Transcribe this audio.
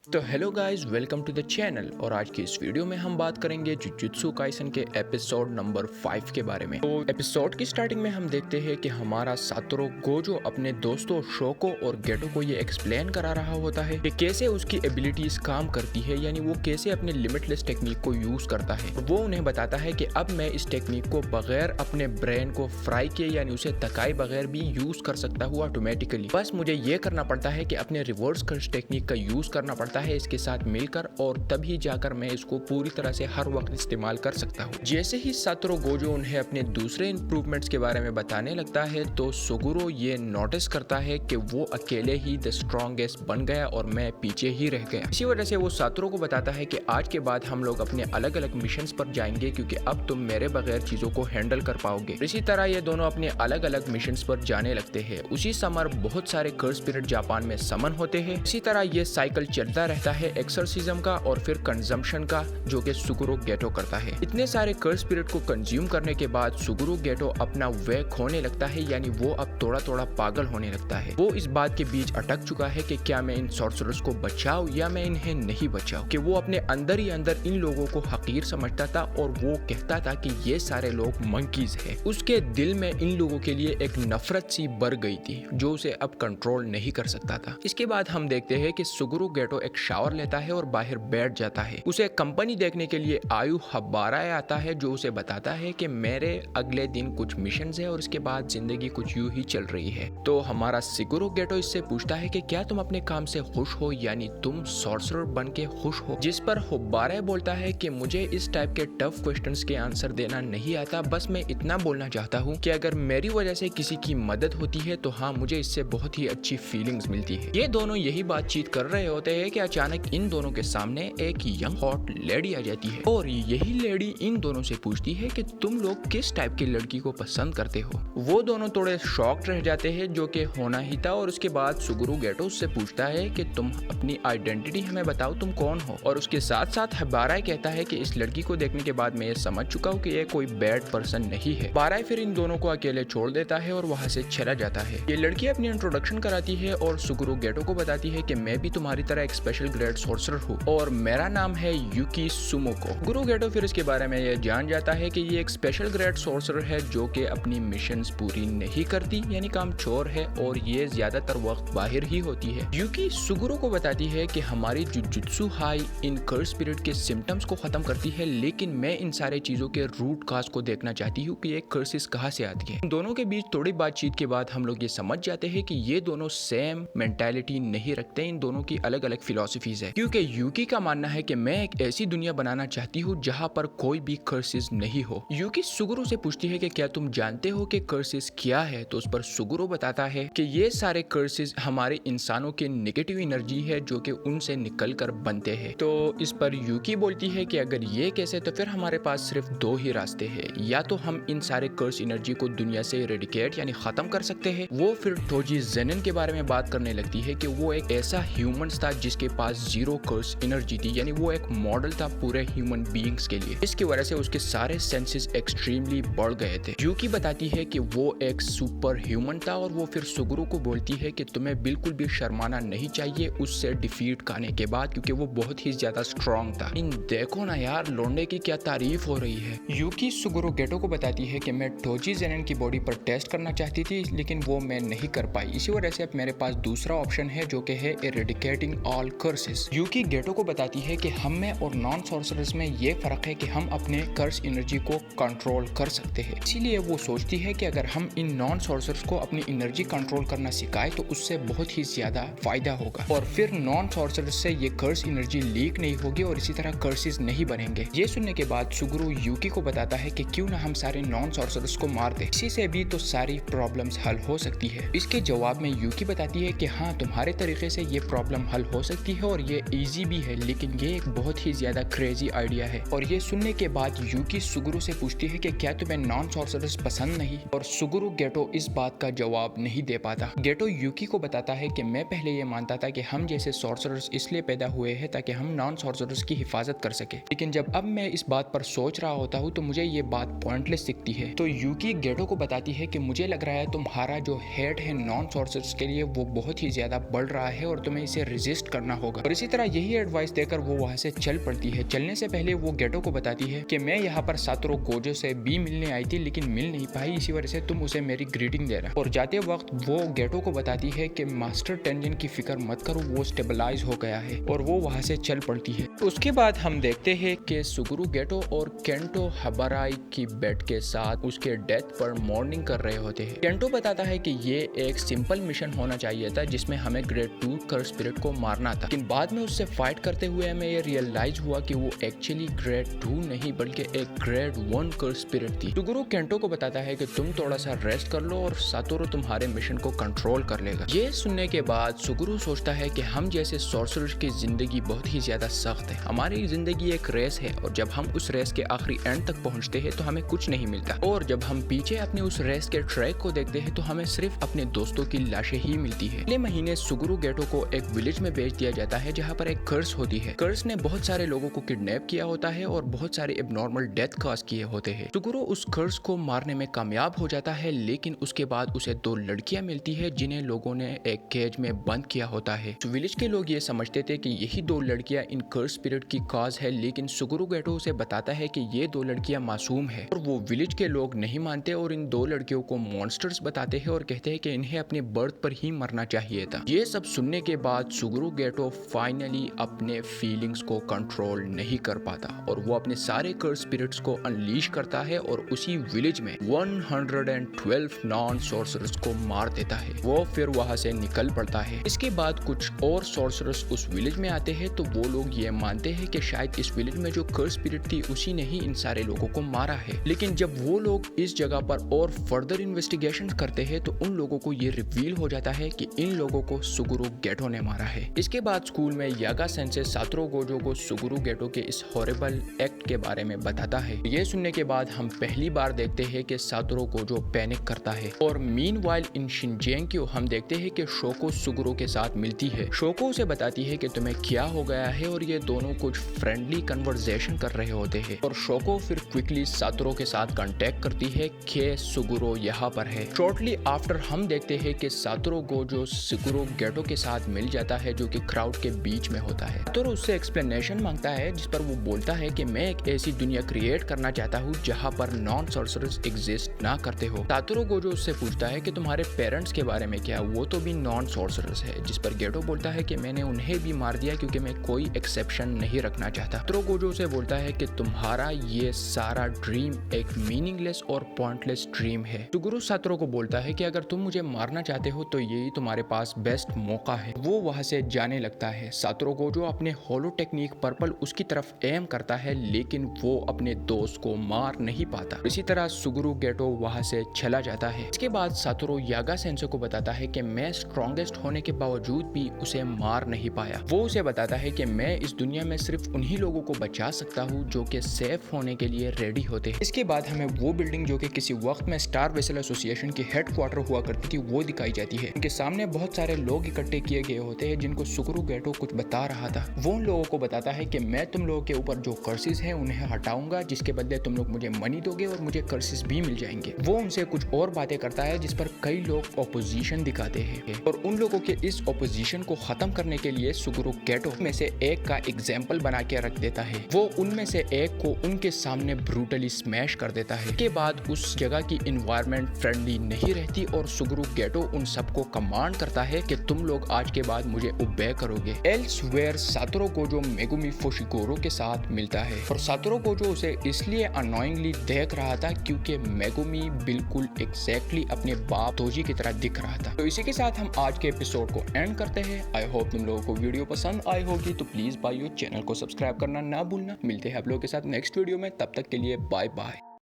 तो hello guys, welcome to the channel. और आज की इस वीडियो में हम बात करेंगे जुजुत्सु काइसन के एपिसोड नंबर 5 के बारे में। तो एपिसोड की स्टार्टिंग में हम देखते हैं कि हमारा सातोरू गोजो अपने दोस्तों शोको और गेटो को ये एक्सप्लेन करा रहा होता है कि कैसे उसकी एबिलिटीज काम करती है, यानी वो कैसे अपने लिमिटलेस टेक्निक को यूज करता है। वो उन्हें बताता है कि अब मैं इस टेक्निक को बगैर अपने ब्रेन को फ्राई किए यानी उसे तकाए बगैर भी यूज कर सकता हूँ ऑटोमेटिकली। बस मुझे ये करना पड़ता है कि अपने रिवर्स कर्स टेक्निक का यूज करना पड़ता है इसके साथ मिलकर, और तभी जाकर मैं इसको पूरी तरह से हर वक्त इस्तेमाल कर सकता हूँ। जैसे ही सातोरू गोजो उन्हें अपने दूसरे इंप्रूवमेंट्स के बारे में बताने लगता है तो सुगुरो ये नोटिस करता है कि वो अकेले ही द स्ट्रॉन्गेस्ट बन गया और मैं पीछे ही रह गया। इसी वजह से वो सातोरू को बताता है कि आज के बाद हम लोग अपने अलग अलग मिशन पर जाएंगे, क्योंकि अब तुम मेरे बगैर चीजों को हैंडल कर पाओगे। इसी तरह ये दोनों अपने अलग अलग मिशन पर जाने लगते हैं। उसी समर बहुत सारे कर्स स्पिरिट जापान में समन होते हैं। इसी तरह ये साइकिल चलता रहता है एक्सर्सिज्म का और फिर कंजम्पशन का, जो कि सुगुरु गेटो करता है। इतने सारे कर्स स्पिरिट को कंज्यूम करने के बाद सुगुरु गेटो अपना वे खोने लगता है, यानी वो अब थोड़ा थोड़ा पागल होने लगता है। वो इस बात के बीच अटक चुका है कि क्या मैं इन सॉर्सरर्स को बचाऊं या मैं इन्हें नहीं बचाऊं, कि वो अपने अंदर ही अंदर इन लोगों को हकीर समझता था और वो कहता था कि ये सारे लोग मंकीज हैं। उसके दिल में इन लोगों के लिए एक नफरत सी भर गई थी जो उसे अब कंट्रोल नहीं कर सकता था। इसके बाद हम देखते हैं कि सुगुरु गेटो एक शावर लेता है और बाहर बैठ जाता है। उसे कंपनी देखने के लिए आयु हब्बारा आता है, जो उसे बताता है कि मेरे अगले दिन कुछ मिशंस है और इसके बाद जिंदगी कुछ यूं ही चल रही है। तो हमारा सुगुरु गेटो इससे पूछता है कि क्या तुम अपने काम से खुश हो, यानी तुम सॉर्सरर बन के खुश हो। जिस पर हब्बारा बोलता है कि मुझे इस टाइप के टफ क्वेश्चंस के आंसर देना नहीं आता, बस मैं इतना बोलना चाहता हूँ कि अगर मेरी वजह से किसी की मदद होती है तो हाँ, मुझे इससे बहुत ही अच्छी फीलिंग्स मिलती है। ये दोनों यही बातचीत कर रहे होते हैं कि अचानक इन दोनों के सामने एक यंग हॉट लेडी आ जाती है और यही लेडी इन दोनों से पूछती है कि तुम लोग किस टाइप की लड़की को पसंद करते हो। वो दोनों थोड़े शॉक्ड रह जाते हैं, जो कि होना ही था। और उसके बाद सुगुरु गेटो से पूछता है कि तुम अपनी आइडेंटिटी हमें बताओ, तुम कौन हो। और उसके साथ साथ हबाराई कहता है कि इस लड़की को देखने के बाद मैं ये समझ चुका हूँ कि ये कोई बैड पर्सन नहीं है। बाराई फिर इन दोनों को अकेले छोड़ देता है और वहाँ से चला जाता है। ये लड़की अपनी इंट्रोडक्शन कराती है और सुगुरु गेटो को बताती है कि मैं भी तुम्हारी तरह एक स्पेशल ग्रेड सोर्सरर हूँ और मेरा नाम है यूकी सुमोको। गुरु गेटो फिर इसके बारे में ये जान जाता है कि ये एक स्पेशल ग्रेड सोर्सरर है जो कि अपनी मिशंस पूरी नहीं करती, यानी काम चोर है, और ये ज्यादातर वक्त बाहर ही होती है। यूकी सुगुरु को बताती है कि हमारी जुजुत्सु हाई इन कर्स स्पिरिट के सिम्टम्स को खत्म करती है, लेकिन मैं इन सारे चीजों के रूट काज को देखना चाहती हूँ कि ये कर्सेस कहाँ से आती है। इन दोनों के बीच थोड़ी बातचीत के बाद हम लोग ये समझ जाते हैं कि ये दोनों सेम मेंटालिटी नहीं रखते, इन दोनों की अलग अलग फिलोसफीज है। क्योंकि यूकी का मानना है कि मैं एक ऐसी दुनिया बनाना चाहती हूँ जहाँ पर कोई भी कर्सेस नहीं हो। यूकी सुगुरु से पूछती है कि क्या तुम जानते हो कि कर्सेस क्या है, तो उस पर सुगुरु बताता है कि ये सारे कर्सेस हमारे इंसानों के नेगेटिव एनर्जी है जो कि उनसे निकल कर बनते हैं। तो इस पर यूकी बोलती है कि अगर ये कैसे, तो फिर हमारे पास सिर्फ दो ही रास्ते हैं, या तो हम इन सारे कर्स एनर्जी को दुनिया से इरेडिकेट यानी खत्म कर सकते हैं। वो फिर टोजी जेनिन के बारे में बात करने लगती है कि वो एक ऐसा ह्यूमन था जिसके पास जीरो कर्स एनर्जी थी, यानी वो एक मॉडल था पूरे ह्यूमन बीइंग्स के लिए। इसकी वजह से उसके सारे सेंसेस एक्सट्रीमली बढ़ गए थे। यूकी बताती है कि वो एक सुपर ह्यूमन था और वो फिर सुगुरु को बोलती है कि तुम्हें बिल्कुल भी शर्माना नहीं चाहिए उससे डिफीट करने के बाद, क्योंकि वो बहुत ही ज्यादा स्ट्रॉन्ग था। इन देखो ना यार, लौंडे की क्या तारीफ हो रही है। यूकी सुगुरु गेटो को बताती है कि मैं टोजी जेनिन की बॉडी पर टेस्ट करना चाहती थी, लेकिन वो मैं नहीं कर पाई। इसी वजह से अब मेरे पास दूसरा ऑप्शन है जो कि है इरेडिकेटिंग ऑल कर्सेस। यूकी गेटो को बताती है कि हम में और नॉन सॉर्सरर्स में ये फर्क है कि हम अपने कर्स एनर्जी को कंट्रोल कर सकते हैं। इसीलिए वो सोचती है कि अगर हम इन नॉन सॉर्सरर्स को अपनी एनर्जी कंट्रोल करना सिखाए तो उससे बहुत ही ज्यादा फायदा होगा, और फिर नॉन सॉर्सरर्स से ये कर्स एनर्जी लीक नहीं होगी और इसी तरह कर्सेस नहीं बनेंगे। ये सुनने के बाद सुगुरु यूकी को बताता है कि क्यों ना हम सारे नॉन सॉर्सरर्स को मार दे, इसी से भी तो सारी प्रॉब्लम्स हल हो सकती है। इसके जवाब में यूकी बताती है कि हाँ, तुम्हारे तरीके से ये प्रॉब्लम हल हो सकती है और ये इजी भी है, लेकिन ये एक बहुत ही ज्यादा क्रेजी आइडिया है। और ये सुनने के बाद यूकी सुगुरु से पूछती है कि क्या तुम्हें नॉन सॉर्सरर्स पसंद नहीं, और सुगुरु गेटो इस बात का जवाब नहीं दे पाता। गेटो यूकी को बताता है कि मैं पहले ये मानता था कि हम जैसे सॉर्सरर्स इसलिए पैदा हुए हैं ताकि हम नॉन सॉर्सरर्स की हिफाजत कर सके, लेकिन जब अब मैं इस बात पर सोच रहा होता हूँ तो मुझे ये बात पॉइंटलेस दिखती है। तो यूकी गेटो को बताती है कि मुझे लग रहा है तुम्हारा जो हेट है नॉन सॉर्सरर्स के लिए वो बहुत ही ज्यादा बढ़ रहा है और तुम्हें इसे रेजिस्ट करना आना होगा। और इसी तरह यही एडवाइस देकर वो वहाँ से चल पड़ती है। चलने से पहले वो गेटो को बताती है कि मैं यहाँ पर सातोरू गोजो से भी मिलने आई थी लेकिन मिल नहीं पाई, इसी वजह से तुम उसे मेरी ग्रीटिंग देना। और जाते वक्त वो गेटो को बताती है कि मास्टर टेंजिन की फिक्र मत करो, वो स्टेबलाइज हो गया है, और वो वहाँ से चल पड़ती है। उसके बाद हम देखते हैं कि सुगुरु गेटो और केंटो हबाराई की बेट के साथ उसके डेथ पर मॉर्निंग कर रहे होते हैं। केंटो बताता है कि ये एक सिंपल मिशन होना चाहिए था जिसमें हमें ग्रेड 2 कर्स स्पिरिट को मारना था, लेकिन बाद में उससे फाइट करते हुए हमें ये रियलाइज हुआ कि वो एक्चुअली ग्रेड 2 नहीं बल्कि एक ग्रेड 1 कर्स स्पिरिट थी। सुगुरु केंटो को बताता है कि तुम थोड़ा सा रेस्ट कर लो और सातोरू तुम्हारे मिशन को कंट्रोल कर लेगा। ये सुनने के बाद सुगुरु सोचता है कि हम जैसे सॉर्सरर्स की जिंदगी बहुत ही ज्यादा सख्त है, हमारी जिंदगी एक रेस है और जब हम उस रेस के आखिरी एंड तक पहुंचते हैं तो हमें कुछ नहीं मिलता, और जब हम पीछे अपने उस रेस के ट्रैक को देखते हैं तो हमें सिर्फ अपने दोस्तों की लाशें ही मिलती है। अगले महीने सुगुरु गेटो को एक विलेज में भेज दिया जाता है जहाँ पर एक कर्स होती है। कर्स ने बहुत सारे लोगों को किडनैप किया होता है और बहुत सारे एबनॉर्मल डेथ कॉज किए होते हैं। सुगुरु उस कर्स को मारने में कामयाब हो जाता है, लेकिन उसके बाद उसे 2 लड़कियां मिलती है जिन्हें लोगों ने एक केज में बंद किया होता है। तो विलेज के लोग ये समझते थे कि यही 2 लड़कियां इन कर्स स्पिरिट की कॉज है, लेकिन सुगुरु गेटो उसे बताता है कि ये 2 लड़कियां मासूम है, और वो विलेज के लोग नहीं मानते और इन 2 लड़कियों को मॉन्स्टर्स बताते हैं और कहते हैं कि इन्हें अपने बर्थ पर ही मरना चाहिए था। ये सब सुनने के बाद सुगुरु गेटो फाइनली अपने फीलिंग्स को कंट्रोल नहीं कर पाता और वो अपने सारे कर्स स्पिरिट्स को अनलीश करता है और उसी विलेज में 112 नॉन सॉर्सरर्स को मार देता है। वो फिर वहां से निकल पड़ता है। इसके बाद कुछ और सॉर्सरर्स उस विलेज में आते हैं तो वो लोग ये मानते हैं कि शायद इस विलेज में जो कर्स स्पिरिट थी उसी ने ही इन सारे लोगों को मारा है, लेकिन जब वो लोग इस जगह पर और फर्दर इन्वेस्टिगेशन करते हैं तो उन लोगों को ये रिवील हो जाता है कि इन लोगों को सुगुरु गेटो ने मारा है। इसके बाद स्कूल में यागा सेंसे सातोरू गोजो को सुगुरु गेटो के इस हॉरिबल एक्ट के बारे में बताता है। ये सुनने के बाद हम पहली बार देखते हैं कि सातोरू गोजो पैनिक करता है, और मीनवाइल इन शिनजेंक्यो हम देखते हैं कि शोको सुगुरु के साथ मिलती है। शोको उसे बताती है कि तुम्हें क्या हो गया है, और ये दोनों कुछ फ्रेंडली कन्वर्सेशन कर रहे होते हैं, और शोको फिर क्विकली सातोरू के साथ कांटेक्ट करती है कि सुगुरु यहाँ पर है। शॉर्टली आफ्टर हम देखते हैं कि सातोरू गोजो सुगुरु गेटो के साथ मिल जाता है जो कि क्राउड के बीच में होता है। सातोरू उससे एक्सप्लेनेशन मांगता है जिस पर वो बोलता है कि मैं एक ऐसी दुनिया क्रिएट करना चाहता हूँ जहाँ पर नॉन सॉर्सरर्स एग्जिस्ट ना करते हो। सातोरू गोजो उससे पूछता है कि तुम्हारे पेरेंट्स के बारे में क्या, वो तो भी नॉन सॉर्सरर्स है, जिस पर गेटो बोलता है कि मैंने उन्हें भी मार दिया क्योंकि मैं कोई एक्सेप्शन नहीं रखना चाहता। सातोरू गोजो उसे बोलता है कि तुम्हारा ये सारा ड्रीम एक मीनिंगलेस और पॉइंटलेस ड्रीम है। सुगुरु सातोरू को बोलता है कि अगर तुम मुझे मारना चाहते हो तो यही तुम्हारे पास बेस्ट मौका है। वो वहां से जाने लगता है। सातोरू गोजो अपने होलो टेक्निक पर्पल उसकी तरफ एम करता है, लेकिन वो अपने दोस्त को मार नहीं पाता। इसी तरह सुगुरु गेटो वहां से चला जाता है। इसके बाद सातोरू यागा सेंसे को बताता है कि मैं स्ट्रॉन्गेस्ट होने के बावजूद भी उसे मार नहीं पाया। वो उसे बताता है कि मैं इस दुनिया में सिर्फ उन्हीं लोगों को बचा सकता हूँ जो कि सेफ होने के लिए रेडी होते हैं। इसके बाद हमें वो बिल्डिंग जो कि किसी वक्त में स्टार वेसल एसोसिएशन की हेडक्वार्टर हुआ करती थी वो दिखाई जाती है। उनके सामने बहुत सारे लोग इकट्ठे किए गए होते हैं जिनको सुगुरु गेटो कुछ बता रहा था। वो उन लोगों को बताता है कि मैं तुम लोगों के ऊपर जो कर्सेस हैं उन्हें हटाऊंगा, जिसके बदले तुम लोग मुझे मनी दोगे और मुझे कर्सेस भी मिल जाएंगे। वो उनसे कुछ और बातें करता है जिस पर कई लोग ऑपोजिशन दिखाते हैं, और उन लोगों के इस ऑपोजिशन को खत्म करने के लिए सुगुरु गेटो में से एक का एग्जाम्पल बना के रख देता है। वो उनमें से एक को उनके सामने ब्रूटली स्मैश कर देता है। के बाद उस जगह की इन्वायरमेंट फ्रेंडली नहीं रहती और सुगुरु गेटो उन सबको कमांड करता है कि तुम लोग आज के बाद मुझे ओबे करोगे। Elsewhere Satoru Gojo Megumi Fushiguro के साथ मिलता है, और सातोरू गोजो उसे इसलिए अनोइंगली देख रहा था क्योंकि मेगुमी बिल्कुल एग्जैक्टली अपने बाप तोजी की तरह दिख रहा था। तो इसी के साथ हम आज के एपिसोड को एंड करते हैं। आई होप तुम लोगों को वीडियो पसंद आई होगी, तो प्लीज भाइयों चैनल को सब्सक्राइब करना ना भूलना। मिलते हैं आप लोगों के साथ नेक्स्ट वीडियो में, तब तक के लिए बाय बाय।